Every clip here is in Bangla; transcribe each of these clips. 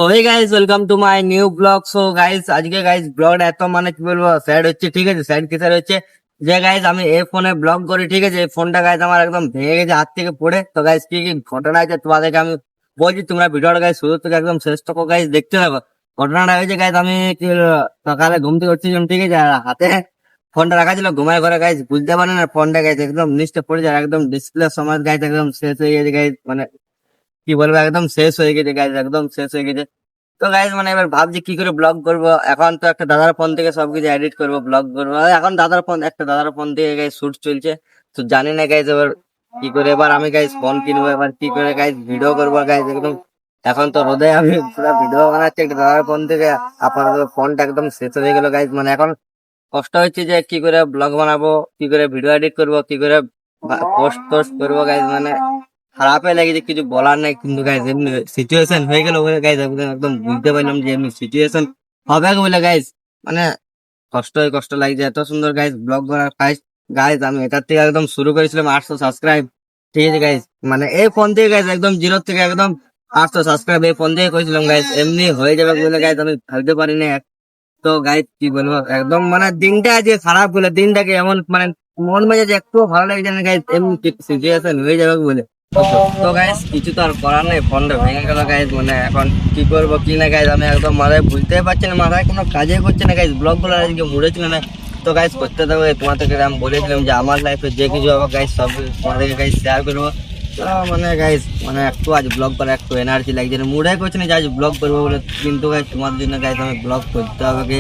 তো hey guys, welcome to my new vlog. So guys, আজকে গাইস ব্লগটা এত মানে কি বলবো স্যাড হচ্ছে, ঠিক আছে। স্যাড কি স্যাড হচ্ছে যে গাইস আমি এই ফোনে ব্লগ করি, ঠিক আছে। এই ফোনটা গাইস আমার একদম ভেঙে গেছে হাত থেকে পড়ে। তো গাইস কি কি ঘটনা আছে তোমাদেরকে আমি বলছি, তোমরা ভিডিওটা গাইস শুরু থেকে একদম শেষ তক গাইস দেখতে থাকো। ঘটনাটা হয়েছে গাইস, আমি কি হলো, সকালে ঘুম থেকে উঠছিলাম, ঠিক আছে। আর হাতে ফোনটা রাখা ছিল, ঘুমায় ঘরে গাইস বুঝতে পারি না ফোনটা গাইস একদম নিচে পড়ে যায়, একদম ডিসপ্লে সময় গাইস একদম শেষ হয়ে গেছে গাইস। মানে কি বলবো, একদম শেষ হয়ে গেছে গাইস, একদম শেষ হয়ে গেছে। তো গাইজ মানে এবার ভাবছি কি করে ব্লগ করব। এখন তো একটা দাদার ফোন থেকে সবকিছু এডিট করবো, ব্লগ করবো। আর এখন একটা দাদার ফোন থেকে গাইজ শুট চলছে। তো জানি না গাইজ এবার কি করে, এবার আমি গাইজ ফোন কিনবো, এবার কি করে গাইজ ভিডিও করবো গাইজ একদম। এখন তো রোদে আমি পুরো ভিডিও বানাচ্ছি একটা দাদার ফোন থেকে, আপনার ফোনটা একদম শেষ হয়ে গেল গাইজ। মানে এখন কষ্ট হচ্ছে যে কি করে ব্লগ বানাবো, কি করে ভিডিও এডিট করবো, কি করে পোস্ট টোস্ট করবো গাইজ। মানে খারাপই লেগেছে, কিছু বলার নাই। কিন্তু গাইজ এমনি সিচুয়েশন হয়ে গেল বলে গাইজ একদম বুঝতে পারলাম যে এমনি সিচুয়েশন হবে বলে গাইজ। মানে কষ্ট লাগছে, এত সুন্দর গাইজ ব্লগ করার ফার্স্ট গাইজ আমি এটার থেকে একদম শুরু করেছিলাম 800 সাবস্ক্রাইব, ঠিক আছে গাইজ। মানে এই ফোন থেকে গাইজ একদম 0 থেকে একদম 800 সাবস্ক্রাইব এই ফোন থেকে করেছিলাম গাইজ। এমনি হয়ে যাবে বলে গাইজ আমি ভাবতে পারিনি। তো গাইজ কি বলবো, একদম মানে দিনটা আজকে খারাপ বলে, দিনটাকে এমন মানে মন মেজাজ একটু ভালো লাগছে না গাইজ, এমন সিচুয়েশন হয়ে যাবে বলে। তো গাইজ কিছু তো আর করার নেই, ফোনটা ভেঙে গেল গাইজ। মানে এখন কি করবো কি না গাইজ আমি একদম মাথায় বুঝতেই পারছি না, মাথায় কোনো কাজে করছে না গাইজ। ব্লগ গুলো আজকে মুড়ে ছিল না। তো গাইজ করতে থাকবে, তোমাদেরকে আমি বলেছিলাম যে আমার লাইফে যে কিছু হবে গাইজ সব তোমাদেরকে গাইজ শেয়ার করবো। তো মানে গাইজ মানে একটু আজ ব্লগ করা একটু এনার্জি লাগছে না, মুডে করছে না যে আজ ব্লগ করবো বলে। কিন্তু গাইজ তোমাদের জন্য গাইজ আমি ব্লগ করতে হবে কি,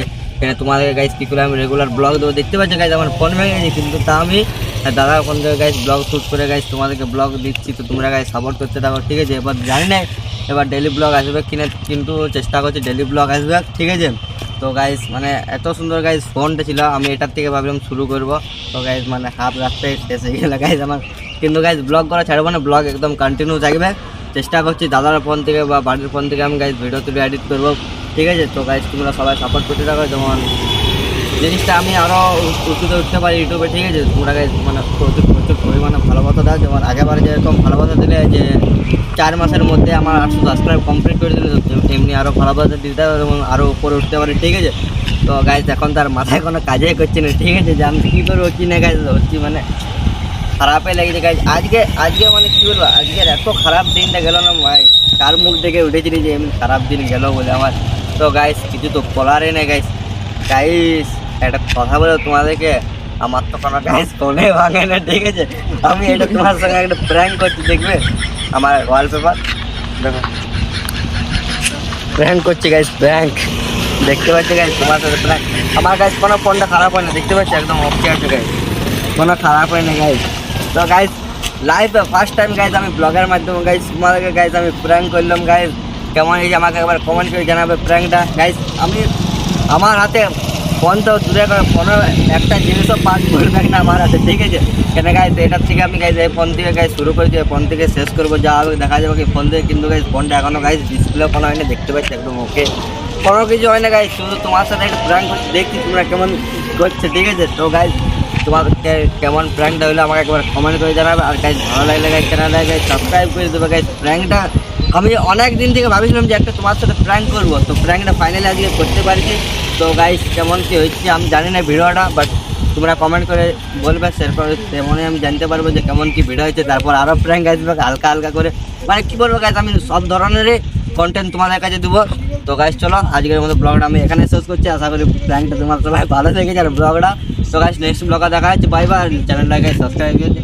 তোমাদের গাইজ কি করে আমি রেগুলার ব্লগ দেবো। দেখতে পাচ্ছি গাইজ আমার ফোন ভেঙে গেছে, কিন্তু তা আমি দাদা ফোন থেকে গাইজ ব্লগ শুট করে গাইজ তোমাদেরকে ব্লগ দিচ্ছি। তো তোমরা গাইজ সাপোর্ট করতে থাকো, ঠিক আছে। এবার জানি না এবার ডেলি ব্লগ আসবে কিনা, কিন্তু চেষ্টা করছি ডেলি ব্লগ আসবে, ঠিক আছে। তো গাইজ মানে এত সুন্দর গাইজ ফোনটা ছিল, আমি এটার থেকে ভাবলাম শুরু করবো। তো গাইজ মানে হাফ রাস্তায় শেষ হয়ে গেল গাইজ আমার। কিন্তু গাইজ ব্লগ করা ছাড়বো না, ব্লগ একদম কন্টিনিউ থাকবে। চেষ্টা করছি দাদার ফোন থেকে বা বাড়ির ফোন থেকে আমি গাইজ ভিডিও তুলে এডিট করবো, ঠিক আছে। তো গাইজ তোমরা সবাই সাপোর্ট করতে থাকো, যেমন জিনিসটা আমি আরো উঁচুতে উঠতে পারি ইউটিউবে, ঠিক আছে। তোমরা গাইজ মানে প্রচুর প্রচুর পরিমাণে ভালোবাসা দাও, যেমন আগেবারে যেরকম ভালোবাসা দিলে যে 4 মাসের মধ্যে আমার 800 সাবস্ক্রাইব কমপ্লিট করে দিলে, এমনি আরো ভালোবাসা দিতে হবে এবং আরো উপরে উঠতে পারি, ঠিক আছে। তো গাইজ এখন তার মাথায় কোনো কাজই করছে না, ঠিক আছে, যে আমি কী করে হচ্ছি না গাইজ, হচ্ছি মানে খারাপই লেগেছে গাইজ। আজকে মানে কি বলবো, আজকের এত খারাপ দিনটা গেল না ভাই, কার মুখ থেকে উঠেছিলি যে এমনি খারাপ দিন গেল বলে আমার। তো গাইজ কিছু তো বলারই নেই গাইজ। গাইজ একটা কথা বলে তোমাদেরকে, আমার তো কোনো গাইজ ফোনে ভাঙে না, ঠিক আছে। আমি এটা তোমার সঙ্গে একটা প্র্যাঙ্ক করছি, দেখবে আমার ওয়ালপেপার দেখো, প্র্যাঙ্ক করছি গাইজ, প্র্যাঙ্ক দেখতে পাচ্ছি গাইজ তোমার সাথে প্র্যাঙ্ক। আমার গাইজ কোনো ফোনটা খারাপ হয় না, দেখতে পাচ্ছি একদম ওকে আছে গাইজ, কোনো খারাপ হয় না গাইজ। তো গাইজ লাইফে ফার্স্ট টাইম গাইজ আমি ব্লগের মাধ্যমে গাইজ তোমাদেরকে গাইজ আমি প্র্যাঙ্ক করলাম গাইজ। কেমন হয়েছে আমাকে একবার কমেন্ট করে জানাবে প্র্যাঙ্কটা গাইজ। আমি আমার হাতে ফোন তো দূরে করে, ফোনের একটা জিনিসও পাস করবে না আমার হাতে, ঠিক আছে। কেন গাইজ এটার থেকে আমি গাইজ এই ফোন থেকে গাইজ শুরু করেছি, ফোন থেকে শেষ করবো, যা হবে দেখা যাবে কি ফোন থেকে। কিন্তু গাইজ ফোনটা এখনো গাইজ ডিসপ্লে কোনো হয় না, দেখতে পাচ্ছি একদম ওকে, কোনো কিছু হয় না গাইজ। শুধু তোমার সাথে একটা প্র্যাঙ্ক করছি, দেখছি তোমরা কেমন করছে, ঠিক আছে। তো গাইজ তোমাদেরকে কেমন প্র্যাঙ্কটা হলে আমাকে একবার কমেন্ট করে জানাবে। আর গাইজ ভালো লাগলে গাইজ চ্যানেলটা গাইজ সাবস্ক্রাইব করে দেবে গাইজ। প্র্যাঙ্কটা আমি অনেক দিন থেকে ভাবছিলাম যে একটা তোমার সাথে প্র্যাঙ্ক করবো, তো প্র্যাঙ্কটা ফাইনালি আজকে করতে পারছি। তো গাইজ কেমন কি হচ্ছে আমি জানি না ভিডিওটা, বাট তোমরা কমেন্ট করে বলবে, সেরকম তেমনই আমি জানতে পারবো যে কেমন কি ভিডিও হচ্ছে। তারপর আরও প্র্যাঙ্ক আসবে হালকা হালকা করে, মানে কি বলবো গাইজ, আমি সব ধরনেরই কন্টেন্ট তোমাদের কাছে দেবো। তো গাইজ চলো আজকের মতো ব্লগটা আমি এখানে শেষ করছি, আশা করি প্র্যাঙ্কটা তোমার সবাই ভালো লেগেছে আর ব্লগটা। তো গাইজ নেক্সট ব্লগটা দেখা যাচ্ছে, বাই বাই। চ্যানেলটাকে সাবস্ক্রাইব করে